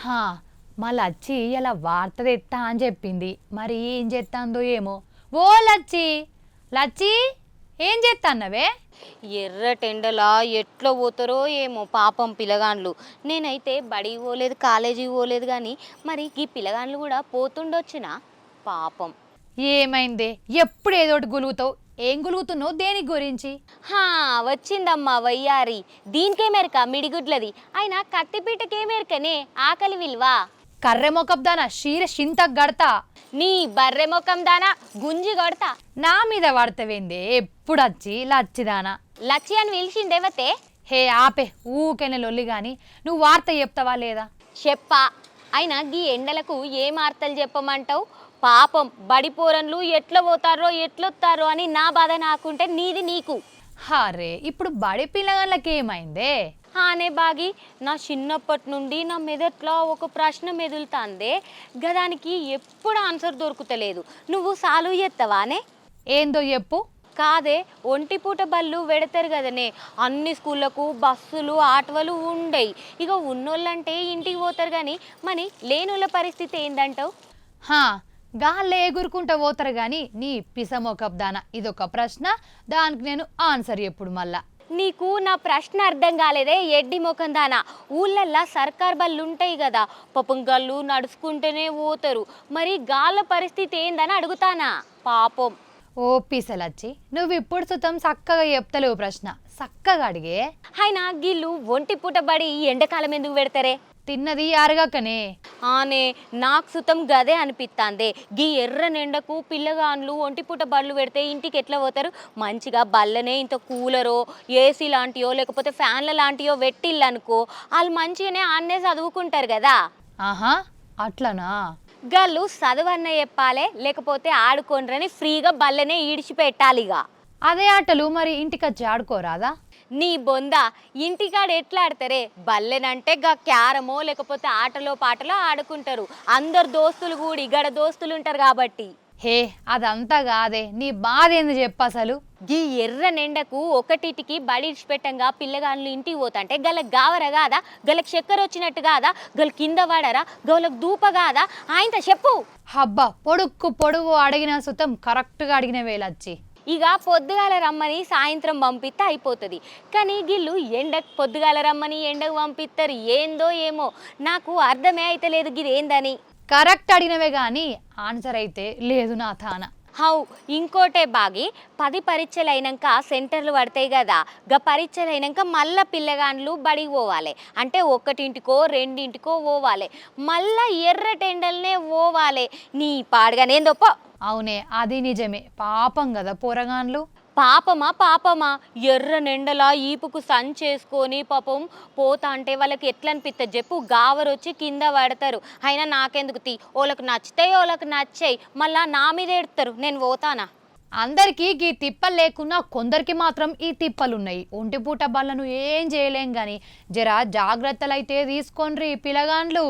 హా, మా లచ్చి ఇలా వార్త తెత్తా అని చెప్పింది. మరి ఏం చేస్తాందో ఏమో. ఓ లచ్చి, లచ్చి ఏం చేస్తాన్నవే? ఎర్రటెండలా ఎట్లా పోతారో ఏమో పాపం పిల్లగాండ్లు. నేనైతే బడికి పోలేదు, కాలేజీకి పోలేదు, కానీ మరి ఈ పిల్లగాండ్లు కూడా పోతుండొచ్చునా పాపం. ఏమైందే? ఎప్పుడు ఏదోటి గులుగుతావు. ఏం గులుగుతున్నావు? దేని గురించి? హా, వచ్చిందమ్మా వయ్యారి. దీనికేమేరక మిడిగుడ్లది, అయినా కత్తిపీటకేమేరకనే ఆకలి విలువా. కర్రె మొకబ్దానా షీర చింత గడతా. నీ బర్రె ముఖం దానా గుంజి కొడతా. నా మీద పడతావేందే? ఎప్పుడు వచ్చి లచ్చిదానా. లచ్చి అని పిలిచిందేవతే. హే ఆపే, ఊకెనే లొల్లి గాని నువ్వు వార్త చెప్తావా లేదా? చెప్పా. అయినా గీ ఎండలకు ఏం వార్తలు చెప్పమంటావు? పాపం బడిపోరన్లు ఎట్లా పోతారో ఎట్లొత్తారో అని నా బాధ నాకుంటే నీది నీకు. హరే, ఇప్పుడు బడి పిల్లగాళ్ళకి ఏమైందే? ఆనే బాగి, నా చిన్నప్పటి నుండి నా మెదట్లో ఒక ప్రశ్న మెదులుతాందే, గదానికి ఎప్పుడు ఆన్సర్ దొరుకుతలేదు. నువ్వు సాల్వ్ చేస్తావానే? ఏందో చెప్పు. కాదే, ఒంటిపూట బళ్ళు పెడతారు కదనే, అన్ని స్కూళ్ళకు బస్సులు ఆటోలు ఉండయి. ఇక ఉన్నోళ్ళంటే ఇంటికి పోతారు, కానీ మరి లేనోళ్ళ పరిస్థితి ఏందంటావు? హా, గాల్లో ఎగురుకుంటా పోతారు కానీ నీ పిసమొకబ్దానా ఇదొక ప్రశ్న, దానికి నేను ఆన్సర్ ఎప్పుడు మళ్ళా. నీకు నా ప్రశ్న అర్థం కాలేదే ఎడ్డి ముఖం దానా. ఊళ్ళల్లా సర్కార్ బళ్ళు ఉంటాయి కదా, పాపం గళ్ళు నడుచుకుంటూనే పోతారు. మరి గాళ్ళ పరిస్థితి ఏందని అడుగుతానా పాపం. ఓ పిసలచ్చి, నువ్వు ఇప్పుడు సుతం చక్కగా చెప్తలేవు ప్రశ్న, చక్కగా అడిగే. అయినా గిళ్ళు ఒంటి పూట బడి ఎండాకాలం ఎందుకు పెడతారే? తిన్నది అరగకనే. ఆనే నాకు సుతం గదే అనిపిస్తాందే. గీ ఎర్ర నిండకు పిల్లగాన్లు ఒంటిపూట బళ్ళు పెడితే ఇంటికి ఎట్లా పోతారు? మంచిగా బల్లనే ఇంత కూలరో ఏసీ లాంటియో లేకపోతే ఫ్యాన్ల లాంటియో పెట్టిల్లనుకో, వాళ్ళు మంచిగానే ఆన్నే చదువుకుంటారు కదా. ఆహా, అట్లనా? గళ్ళు చదువన్న చెప్పాలి, లేకపోతే ఆడుకోండ్రని ఫ్రీగా బల్లనే ఈడిచిపెట్టాలిగా. అదే ఆటలు మరి ఇంటికొచ్చి ఆడుకోరాదా? నీ బొంద, ఇంటికాడ ఎట్లా ఆడతారే? బల్లెనంటే గా క్యారమో లేకపోతే ఆటలో పాటలో ఆడుకుంటారు. అందరు దోస్తులు కూడి గడ దోస్తులు ఉంటారు కాబట్టి. హే, అదంతా కాదే, నీ బాధ ఏంది చెప్పు అసలు. గీ ఎర్ర నిండకు ఒకటిటికి బడి ఇడిచిపెట్టంగా పిల్లగాళ్ళు ఇంటికి పోతాంటే గలకు గావర కాదా? గలకు చక్కెర వచ్చినట్టు కాదా? గలు కింద పడరా? గలకు దూప కాదా? ఆయనతో చెప్పు. హబ్బా, పొడుక్కు పొడుగు అడిగిన సుతం కరెక్ట్గా అడిగిన వేలచ్చి. ఇక పొద్దుగాల రమ్మని సాయంత్రం పంపిస్తే అయిపోతుంది, కానీ వీళ్ళు ఎండకు పొద్దుగాల రమ్మని ఎండకు పంపిస్తారు. ఏందో ఏమో నాకు అర్థమే అయితే లేదు గిది ఏందని. కరెక్ట్ అడిగినవే కానీ ఆన్సర్ అయితే లేదు నా తాన. హౌ, ఇంకోటే బాగి, 10 పరీక్షలు అయినాక సెంటర్లు పడతాయి కదా, గా పరీక్షలు అయినాక మళ్ళీ పిల్లగాండ్లు బడికి పోవాలి. అంటే 1 2 పోవాలి, మళ్ళా ఎర్రటెండల్నే పోవాలి. నీ పాడగానేందోపో. అవునే, అది నిజమే. పాపం కదా పోరగాన్లు. పాపమా ఎర్ర నిండలా ఈపుకు సంచేసుకొని పాపం పోతా అంటే వాళ్ళకి ఎట్లా అనిపిస్తుంది చెప్పు? గావరొచ్చి కింద పడతారు. అయినా నాకెందుకు తీ, వాళ్ళకి నచ్చుతాయి వాళ్ళకి నచ్చాయి, మళ్ళా నా మీద ఎడతారు. నేను పోతానా? అందరికీ ఈ తిప్పలు లేకున్నా కొందరికి మాత్రం ఈ తిప్పలున్నాయి. ఒంటిపూట బళ్ళను ఏం చేయలేం కానీ జర జాగ్రత్తలు అయితే తీసుకోండ్రి పిల్లగాండ్లు.